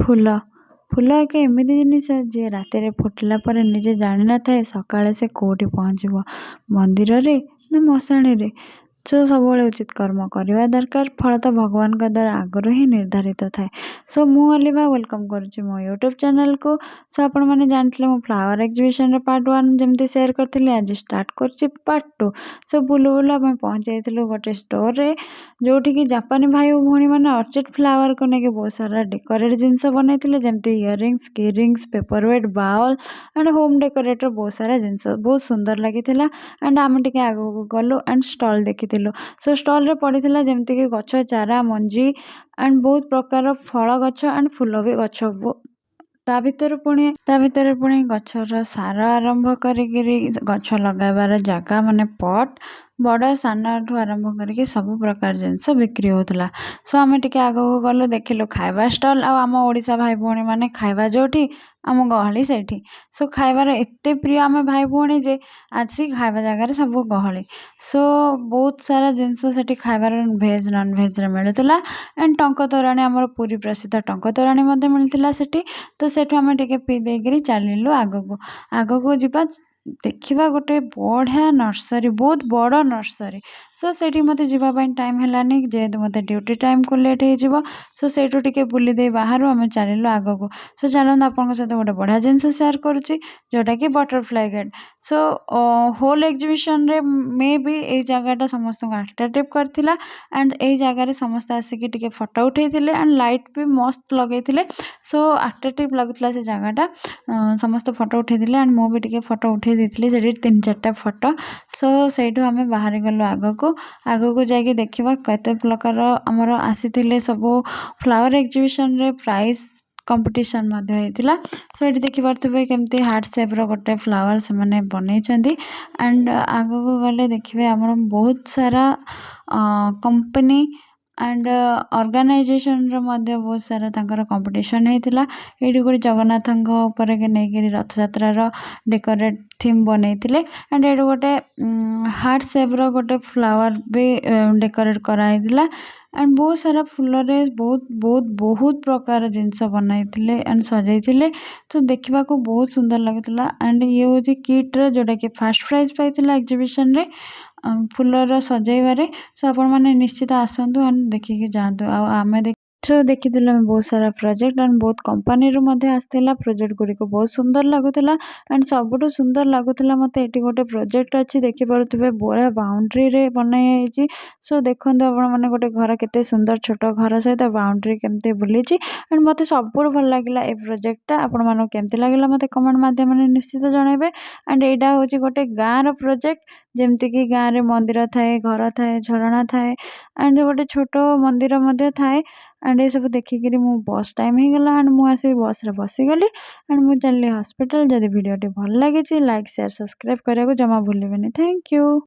ଫୁଲ ଫୁଲ ଏକ ଏମିତି ଜିନିଷ ଯିଏ ରାତିରେ ଫୁଟିଲା ପରେ ନିଜେ ଜାଣିନଥାଏ ସକାଳେ ସେ କେଉଁଠି ପହଞ୍ଚିବ, ମନ୍ଦିରରେ ନା ମଶାଣିରେ। ସୋ ସବୁବେଳେ ଉଚିତ କର୍ମ କରିବା ଦରକାର। ଫଳ ତ ଭଗବାନଙ୍କ ଦ୍ୱାରା ଆଗରୁ ହିଁ ନିର୍ଦ୍ଧାରିତ ଥାଏ। ସୋ ମୁଁ ଅଲିଭା ୱେଲକମ୍ କରୁଛି ମୋ ୟୁଟ୍ୟୁବ୍ ଚ୍ୟାନେଲକୁ। ସୋ ଆପଣମାନେ ଜାଣିଥିଲେ ମୁଁ ଫ୍ଲାୱାର ଏକ୍ଜିବିସନର ପାର୍ଟ 1 ଯେମିତି ସେୟାର କରିଥିଲି, ଆଜି ଷ୍ଟାର୍ଟ କରୁଛି ପାର୍ଟ 2। ସୋ ବୁଲୁ ବୁଲୁ ଆମେ ପହଞ୍ଚି ଯାଇଥିଲୁ ଗୋଟେ ଷ୍ଟୋରରେ, ଯେଉଁଠିକି ଜାପାନୀ ଭାଇ ଓ ଭଉଣୀମାନେ ଅର୍ଚିଡ୍ ଫ୍ଲାୱାରକୁ ନେଇକି ବହୁତ ସାରା ଡେକୋରେଟ୍ ଜିନିଷ ବନେଇଥିଲେ, ଯେମିତି earrings, keyrings, paper weight, bowl and home ଡେକୋରେଟ୍ର ବହୁତ ସାରା ଜିନିଷ ବହୁତ ସୁନ୍ଦର ଲାଗିଥିଲା। ଆଣ୍ଡ ଆମେ ଟିକେ ଆଗକୁ ଗଲୁ ଆଣ୍ଡ ଷ୍ଟଲ୍ ଦେଖିଥିଲୁ। ସୋ ଷ୍ଟଲ୍ରେ ପଡ଼ିଥିଲା ଯେମିତିକି ଗଛ ଚାରା, ମଞ୍ଜି ଆଣ୍ଡ ବହୁତ ପ୍ରକାର ଫଳ ଗଛ ଆଣ୍ଡ ଫୁଲ ବି ଗଛ। ତା ଭିତରେ ପୁଣି ଗଛର ସାର ଆରମ୍ଭ କରିକିରି ଗଛ ଲଗାଇବାର ଜାଗା ମାନେ ପଟ୍, ବଡ଼ ସାନଠୁ ଆରମ୍ଭ କରିକି ସବୁ ପ୍ରକାର ଜିନିଷ ବିକ୍ରି ହେଉଥିଲା। ସୋ ଆମେ ଟିକେ ଆଗକୁ ଗଲୁ, ଦେଖିଲୁ ଖାଇବା ଷ୍ଟଲ୍। ଆଉ ଆମ ଓଡ଼ିଶା ଭାଇ ଭଉଣୀମାନେ ଖାଇବା ଯେଉଁଠି, ଆମ ଗହଳି ସେଇଠି। ସୋ ଖାଇବାର ଏତେ ପ୍ରିୟ ଆମେ ଭାଇ ଭଉଣୀ ଯେ ଆସି ଖାଇବା ଜାଗାରେ ସବୁ ଗହଳି। ସୋ ବହୁତ ସାରା ଜିନିଷ ସେଠି ଖାଇବାର ଭେଜ୍ ନନ୍ଭେଜ୍ରେ ମିଳୁଥିଲା। ଆଣ୍ଡ ଟଙ୍କ ତୋରାଣୀ, ଆମର ପୁରୀ ପ୍ରସିଦ୍ଧ ଟଙ୍କ ତୋରାଣୀ ମଧ୍ୟ ମିଳିଥିଲା ସେଠି। ତ ସେଠୁ ଆମେ ଟିକେ ପିଇ ଦେଇକିରି ଚାଲିଲୁ ଆଗକୁ ଯିବା, ଦେଖିବା ଗୋଟେ ବଢ଼ିଆ ନର୍ସରୀ, ବହୁତ ବଡ଼ ନର୍ସରୀ। ସୋ ସେଇଠି ମୋତେ ଯିବା ପାଇଁ ଟାଇମ୍ ହେଲାନି, ଯେହେତୁ ମୋତେ ଡ୍ୟୁଟି ଟାଇମ୍କୁ ଲେଟ୍ ହେଇଯିବ। ସୋ ସେଇଠୁ ଟିକେ ବୁଲି ଦେଇ ବାହାରୁ ଆମେ ଚାଲିଲୁ ଆଗକୁ। ସୋ ଚାଲନ୍ତୁ ଆପଣଙ୍କ ସହିତ ଗୋଟେ ବଢ଼ିଆ ଜିନିଷ ସେୟାର କରୁଛି, ଯେଉଁଟାକି ବଟରଫ୍ଲାଏ ଗେଟ୍। ସୋ ହୋଲ୍ ଏକ୍ଜିବିସନରେ ମେ ବି ଏଇ ଜାଗାଟା ସମସ୍ତଙ୍କୁ ଆଟ୍ରାକ୍ଟିଭ୍ କରିଥିଲା। ଆଣ୍ଡ ଏଇ ଜାଗାରେ ସମସ୍ତେ ଆସିକି ଟିକେ ଫଟୋ ଉଠେଇଥିଲେ ଆଣ୍ଡ ଲାଇଟ୍ ବି ମସ୍ତ ଲଗେଇଥିଲେ। ସୋ ଆଟ୍ରାକ୍ଟିଭ୍ ଲାଗୁଥିଲା ସେ ଜାଗାଟା। ସମସ୍ତେ ଫଟୋ ଉଠେଇଥିଲେ ଆଣ୍ଡ ମୁଁ ବି ଟିକେ ଫଟୋ ଉଠେଇ ଦେଇଥିଲି ସେଠି 3-4ଟା ଫଟୋ। ସୋ ସେଇଠୁ ଆମେ ବାହାରି ଗଲୁ ଆଗକୁ ଯାଇକି ଦେଖିବା କେତେ ପ୍ରକାର ଆମର ଆସିଥିଲେ ସବୁ। ଫ୍ଲାୱାର ଏକ୍ଜିବିସନରେ ପ୍ରାଇସ୍ କମ୍ପିଟିସନ୍ ମଧ୍ୟ ହେଇଥିଲା। ସୋ ଏଠି ଦେଖିପାରୁଥିବେ କେମିତି ହାର୍ଟ ସେପ୍ର ଗୋଟେ ଫ୍ଲାୱାର ସେମାନେ ବନେଇଛନ୍ତି। ଆଣ୍ଡ ଆଗକୁ ଗଲେ ଦେଖିବେ ଆମର ବହୁତ ସାରା କମ୍ପାନୀ ଆଣ୍ଡ ଅର୍ଗାନାଇଜେସନର ମଧ୍ୟ ବହୁତ ସାରା ତାଙ୍କର କମ୍ପିଟିସନ୍ ହେଇଥିଲା। ଏଇଠି ଗୋଟେ ଜଗନ୍ନାଥଙ୍କ ଉପରେ ନେଇକିରି ରଥଯାତ୍ରାର ଡେକୋରେଟ୍ ଥିମ୍ ବନେଇଥିଲେ। ଆଣ୍ଡ ଏଇଠି ଗୋଟେ ହାର୍ଟ ସେପ୍ର ଗୋଟେ ଫ୍ଲାୱାର ବି ଡେକୋରେଟ୍ କରାହେଇଥିଲା। ଆଣ୍ଡ ବହୁତ ସାରା ଫୁଲରେ ବହୁତ ପ୍ରକାର ଜିନିଷ ବନାଇଥିଲେ ଆଣ୍ଡ ସଜେଇଥିଲେ। ତ ଦେଖିବାକୁ ବହୁତ ସୁନ୍ଦର ଲାଗୁଥିଲା। ଆଣ୍ଡ ଇଏ ହେଉଛି କିଟ୍ର, ଯେଉଁଟାକି ଫାର୍ଷ୍ଟ ପ୍ରାଇଜ୍ ପାଇଥିଲା ଏକ୍ଜିବିସନରେ ଫୁଲର ସଜେଇବାରେ। ସୋ ଆପଣମାନେ ନିଶ୍ଚିତ ଆସନ୍ତୁ ଆଣ୍ଡ ଦେଖିକି ଯାଆନ୍ତୁ। ଆଉ ଆମେ ଦେଖିଥିଲୁ ଆମେ ବହୁତ ସାରା ପ୍ରୋଜେକ୍ଟ ଆଣ୍ଡ ବହୁତ କମ୍ପାନୀରୁ ମଧ୍ୟ ଆସିଥିଲା। ପ୍ରୋଜେକ୍ଟ ଗୁଡ଼ିକ ବହୁତ ସୁନ୍ଦର ଲାଗୁଥିଲା। ଆଣ୍ଡ ସବୁଠୁ ସୁନ୍ଦର ଲାଗୁଥିଲା ମୋତେ ଏଠି ଗୋଟେ ପ୍ରୋଜେକ୍ଟ ଅଛି, ଦେଖିପାରୁଥିବେ ବଢ଼ିଆ ବାଉଣ୍ଡ୍ରିରେ ବନା ହେଇଛି। ସୋ ଦେଖନ୍ତୁ ଆପଣମାନେ ଗୋଟେ ଘର, କେତେ ସୁନ୍ଦର ଛୋଟ ଘର ସହିତ ବାଉଣ୍ଡ୍ରି କେମିତି ବୁଲିଛି। ଆଣ୍ଡ ମୋତେ ସବୁଠୁ ଭଲ ଲାଗିଲା ଏ ପ୍ରୋଜେକ୍ଟଟା। ଆପଣମାନଙ୍କୁ କେମିତି ଲାଗିଲା ମୋତେ କମେଣ୍ଟ ମାଧ୍ୟମରେ ନିଶ୍ଚିତ ଜଣାଇବେ। ଆଣ୍ଡ ଏଇଟା ହେଉଛି ଗୋଟେ ଗାଁର ପ୍ରୋଜେକ୍ଟ, ଯେମିତିକି ଗାଁରେ ମନ୍ଦିର ଥାଏ, ଘର ଥାଏ, ଝରଣା ଥାଏ ଆଣ୍ଡ ଗୋଟେ ଛୋଟ ମନ୍ଦିର ମଧ୍ୟ ଥାଏ। ଆଣ୍ଡ ଏସବୁ ଦେଖିକିରି ମୁଁ ବସ୍ ଟାଇମ୍ ହେଇଗଲା ଆଣ୍ଡ ମୁଁ ଆସିକି ବସ୍ରେ ବସିଗଲି ଆଣ୍ଡ ମୁଁ ଚାଲିଲି ହସ୍ପିଟାଲ। ଯଦି ଭିଡ଼ିଓଟି ଭଲ ଲାଗିଛି ଲାଇକ୍, ସେୟାର, ସବସ୍କ୍ରାଇବ୍ କରିବାକୁ ଜମା ଭୁଲିବେନି। Thank you.